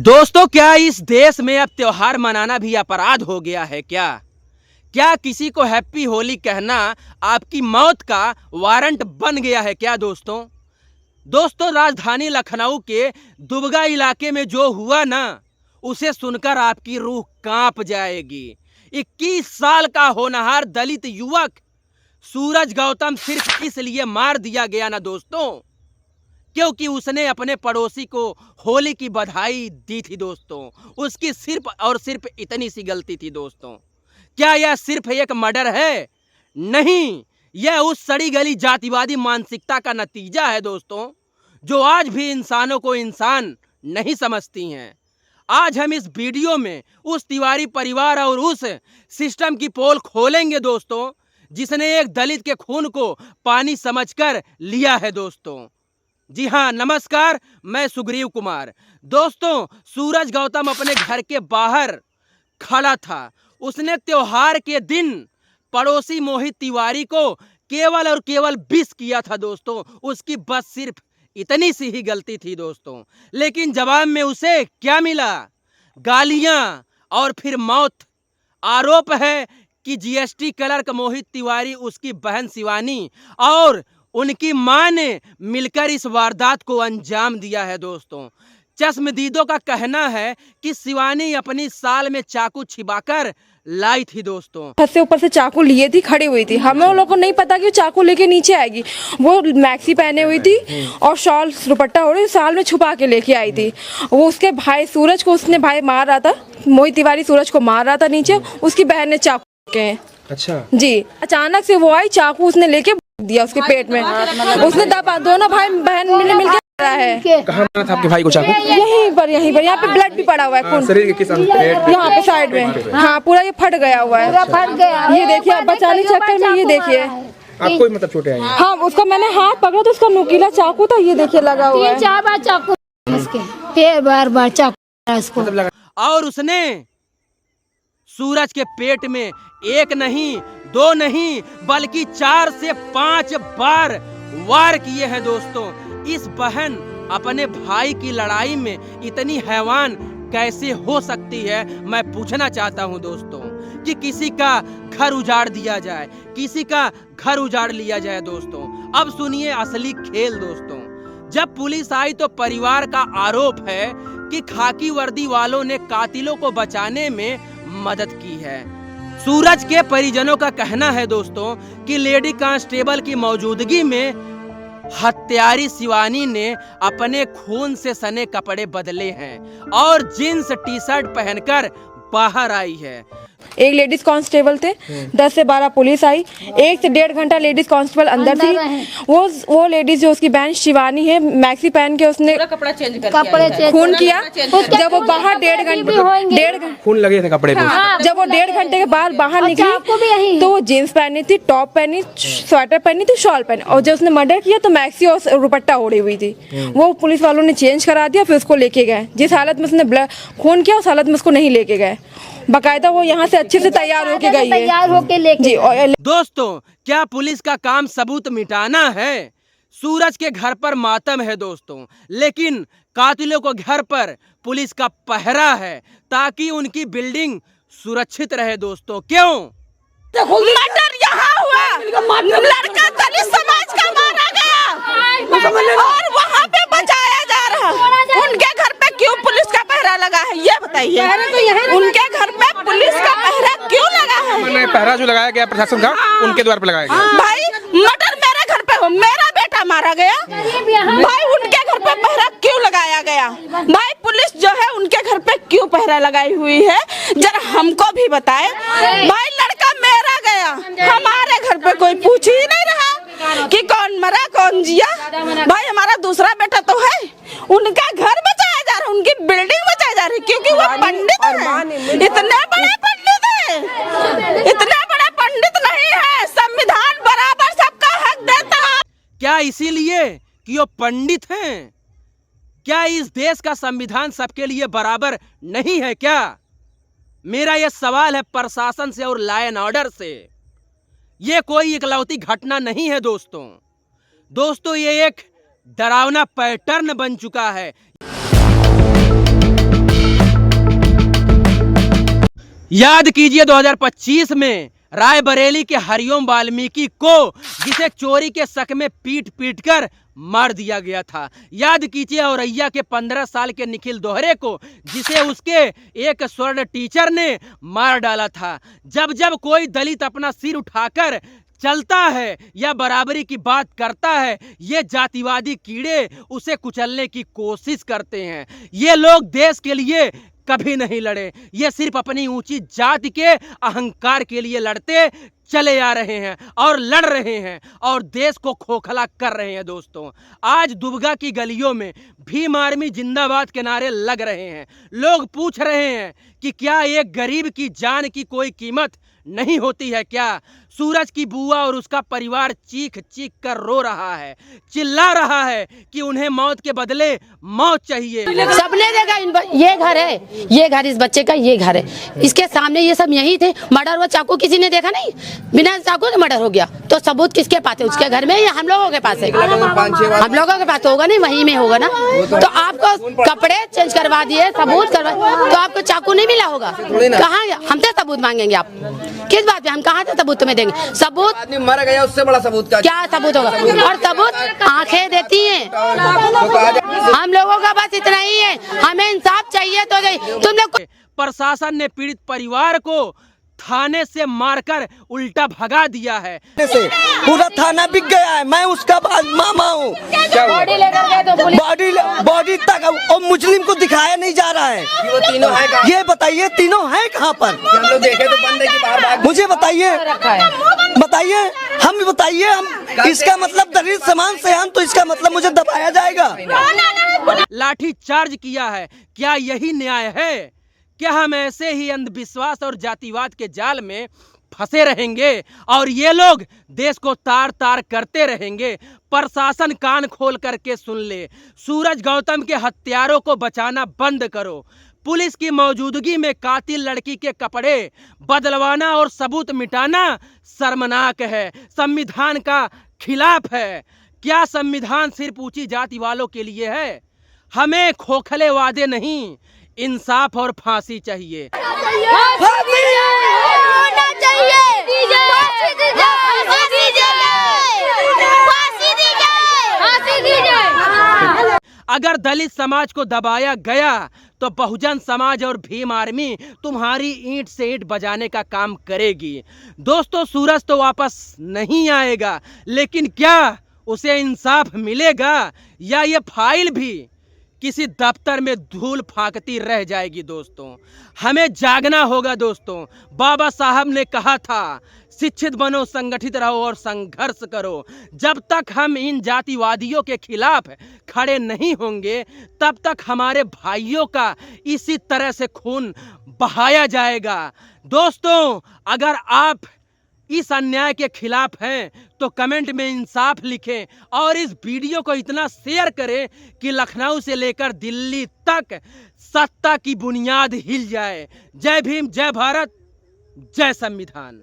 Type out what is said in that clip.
दोस्तों, क्या इस देश में अब त्योहार मनाना भी अपराध हो गया है क्या? क्या किसी को हैप्पी होली कहना आपकी मौत का वारंट बन गया है क्या दोस्तों, राजधानी लखनऊ के दुबगा इलाके में जो हुआ ना, उसे सुनकर आपकी रूह कांप जाएगी। 21 साल का होनहार दलित युवक सूरज गौतम सिर्फ इसलिए मार दिया गया ना दोस्तों, क्योंकि उसने अपने पड़ोसी को होली की बधाई दी थी दोस्तों। उसकी सिर्फ और सिर्फ इतनी सी गलती थी दोस्तों। क्या यह सिर्फ एक मर्डर है? नहीं, यह उस सड़ी गली जातिवादी मानसिकता का नतीजा है दोस्तों, जो आज भी इंसानों को इंसान नहीं समझती हैं। आज हम इस वीडियो में उस तिवारी परिवार और उस सिस्टम की पोल खोलेंगे दोस्तों, जिसने एक दलित के खून को पानी समझकर लिया है दोस्तों। जी हाँ, नमस्कार, मैं सुग्रीव कुमार। दोस्तों, सूरज गौतम अपने घर के बाहर खड़ा था। उसने त्योहार के दिन पड़ोसी मोहित तिवारी को केवल और केवल विश किया था दोस्तों। उसकी बस सिर्फ इतनी सी ही गलती थी दोस्तों, लेकिन जवाब में उसे क्या मिला? गालियां और फिर मौत। आरोप है कि जीएसटी क्लर्क मोहित तिवारी, उसकी बहन शिवानी और उनकी मां ने मिलकर इस वारदात को अंजाम दिया है दोस्तों। चश्मदीदों का कहना है कि शिवानी अपनी साल में चाकू छिपाकर लाई थी दोस्तों। छत से ऊपर से चाकू लिए थी, खड़ी हुई थी। हमें लोगों को नहीं पता कि वो चाकू लेके नीचे आएगी। वो मैक्सी पहने हुई थी और शॉल दुपट्टा ओढ़े साल में छुपा के लेके आई थी। वो उसके भाई सूरज को उसने भाई मार रहा था, मोहित तिवारी सूरज को मार रहा था नीचे। उसकी बहन ने चाकू के। अच्छा जी, अचानक से वो आई, चाकू उसने लेके दिया उसके पेट में। उसने दबा, दोनों भाई बहन मिलकर रहा है। कहाँ मारा था आपके भाई को चाकू? यहीं पर यहाँ पे ब्लड भी पड़ा हुआ है, खून शरीर के किस अंग पे? यहाँ पे साइड में। हाँ, पूरा ये फट गया हुआ है। फट गया। ये देखिए, बचाने के चक्कर में ये देखिए। आपको भी मतलब चोटें आई हैं? हाँ, उसका मैंने हाथ पकड़ा तो उसका नुकीला चाकू था, ये देखिए लगा हुआ है। 4 बार चाकू इसके, फिर बार चाकू इसको। और उसने सूरज के पेट में एक नहीं, 2 नहीं, बल्कि 4 से 5 बार वार किए हैं दोस्तों। इस बहन अपने भाई की लड़ाई में इतनी हैवान कैसे हो सकती है, मैं पूछना चाहता हूं दोस्तों, कि किसी का घर उजाड़ दिया जाए, किसी का घर उजाड़ लिया जाए दोस्तों। अब सुनिए असली खेल दोस्तों। जब पुलिस आई तो परिवार का आरोप है कि खाकी वर्दी वालों ने कातिलों को बचाने में मदद की है। सूरज के परिजनों का कहना है दोस्तों कि लेडी कांस्टेबल की मौजूदगी में हत्यारी शिवानी ने अपने खून से सने कपड़े बदले हैं और जींस टी शर्ट पहनकर बाहर आई है। एक लेडीज कांस्टेबल थे, 10 से 12 पुलिस आई। 1 से 1.5 घंटा लेडीज कांस्टेबल अंदर थी। वो लेडीज जो उसकी बहन शिवानी है, मैक्सी पहन के उसने कपड़े चेंज खून किया। जब वो बाहर 1.5 खून लगे थे कपड़े पे। जब वो 1.5 घंटे के बाद बाहर निकली तो वो जींस पहनी थी, टॉप पहनी, स्वेटर पहनी थी, शॉल पहनी। और जब उसने मर्डर किया तो मैक्सी और दुपट्टा ओढ़ी हुई थी। वो पुलिस वालों ने चेंज करा दिया, फिर उसको लेके गए। जिस हालत में उसने खून किया उस हालत में उसको नहीं लेके गए। बकायदा वो यहाँ से अच्छे से तैयार होके गई है। तैयार होके लेके जी। दोस्तों, क्या पुलिस का काम सबूत मिटाना है? सूरज के घर पर मातम है दोस्तों, लेकिन कातिलों को घर पर पुलिस का पहरा है ताकि उनकी बिल्डिंग सुरक्षित रहे दोस्तों। क्यों? मर्डर यहाँ हुआ, लड़का दलित समाज का मारा गया और वहाँ पे बचाया जा रहा। उनके घर पे क्यों पुलिस का पहरा लगा है, ये बताइए। उनके घर पे पुलिस का पहरा क्यों लगा है? मैंने पहरा जो लगाया गया प्रशासन का, उनके द्वार पे लगाया गया। भाई, मर्डर मेरे घर पे हो, मेरा बेटा मारा गया, भाई उनके घर पे पहरा क्यों लगाया गया? भाई, पुलिस जो है उनके घर पे क्यों पहरा लगाई हुई है, जरा हमको भी बताए। भाई, लड़का मेरा गया, हमारे घर पे कोई पूछ ही नहीं रहा कि कौन मरा कौन जिया। भाई, हमारा दूसरा बेटा तो है, उनका घर बचाया जा रहा है, उनकी बिल्डिंग बचाई जा रही, क्योंकि वो पंडित है। इतने बड़े पंडित है, इतने बड़े पंडित नहीं है। संविधान बराबर सबका हक देता है। क्या इसीलिए कि वो पंडित हैं? क्या इस देश का संविधान सबके लिए बराबर नहीं है क्या? मेरा यह सवाल है प्रशासन से और लॉ एंड ऑर्डर से। ये कोई इकलौती घटना नहीं है दोस्तों, ये एक डरावना पैटर्न बन चुका है। याद कीजिए 2025 में रायबरेली के हरिओम वाल्मीकि को, जिसे चोरी के शक में पीट पीट कर मार दिया गया था। याद कीजिए औरैया के 15 साल के निखिल दोहरे को, जिसे उसके एक स्वर्ण टीचर ने मार डाला था। जब जब कोई दलित अपना सिर उठाकर चलता है या बराबरी की बात करता है, ये जातिवादी कीड़े उसे कुचलने की कोशिश करते हैं। ये लोग देश के लिए कभी नहीं लड़े, ये सिर्फ अपनी ऊंची जाति के अहंकार के लिए लड़ते चले आ रहे हैं और लड़ रहे हैं और देश को खोखला कर रहे हैं। दोस्तों, आज दुबगा की गलियों में भीम आर्मी जिंदाबाद के नारे लग रहे हैं। लोग पूछ रहे हैं कि क्या एक गरीब की जान की कोई कीमत नहीं होती है क्या? सूरज की बुआ और उसका परिवार चीख चीख कर रो रहा है, चिल्ला रहा है कि उन्हें मौत के बदले मौत चाहिए। सबने देखा ये घर है, ये घर इस बच्चे का, ये घर है, इसके सामने ये सब यही थे। मर्डर हुआ, चाकू किसी ने देखा नहीं, बिना चाकू के मर्डर हो गया। तो सबूत किसके पास है? उसके घर में या हम लोगों के पास है? हम लोगों के पास तो होगा नहीं, वहीं में होगा ना। तो आपको कपड़े चेंज करवा दिए, सबूत करवा, तो आपको चाकू नहीं मिला होगा। कहाँ हमसे सबूत मांगेंगे आप? किस बात पे? हम कहाँ से सबूत तुम्हें देंगे? सबूत आदमी मर गया, उससे बड़ा सबूत क्या सबूत होगा? और सबूत आंखें देती हैं। हम लोगों का बस इतना ही है, हमें इंसाफ चाहिए। तो तुम लोग प्रशासन ने पीड़ित परिवार को थाने से मारकर उल्टा भगा दिया है। पूरा थाना बिक गया है। मैं उसका मामा हूँ। बॉडी लेकर गए तो बॉडी तक और मुस्लिम को दिखाया नहीं जा रहा है। वो तीनों है कहाँ? ये बताइए, तीनों है कहाँ पर? हम लोग देखे तो बंदे की बाहर। मुझे बताइए, बताइए, हम बताइए। हम इसका मतलब दलित समाज से हम, तो इसका मतलब मुझे दबाया जाएगा। लाठी चार्ज किया है। क्या यही न्याय है? क्या हम ऐसे ही अंधविश्वास और जातिवाद के जाल में फंसे रहेंगे और ये लोग देश को तार तार करते रहेंगे? प्रशासन कान खोल करके सुन ले। सूरज गौतम के हत्यारों को बचाना बंद करो। पुलिस की मौजूदगी में कातिल लड़की के कपड़े बदलवाना और सबूत मिटाना शर्मनाक है, संविधान का खिलाफ है। क्या संविधान सिर्फ ऊंची जाति वालों के लिए है? हमें खोखले वादे नहीं, इंसाफ और फांसी चाहिए। अगर दलित समाज को दबाया गया तो बहुजन समाज और भीम आर्मी तुम्हारी ईंट से ईंट बजाने का काम करेगी। दोस्तों, सूरज तो वापस नहीं आएगा, लेकिन क्या उसे इंसाफ मिलेगा या ये फाइल भी किसी दफ्तर में धूल फांकती रह जाएगी? दोस्तों, हमें जागना होगा। दोस्तों, बाबा साहब ने कहा था, शिक्षित बनो, संगठित रहो और संघर्ष करो। जब तक हम इन जातिवादियों के खिलाफ खड़े नहीं होंगे, तब तक हमारे भाइयों का इसी तरह से खून बहाया जाएगा। दोस्तों, अगर आप इस अन्याय के खिलाफ हैं तो कमेंट में इंसाफ लिखें और इस वीडियो को इतना शेयर करें कि लखनऊ से लेकर दिल्ली तक सत्ता की बुनियाद हिल जाए। जय भीम, जय भारत, जय संविधान।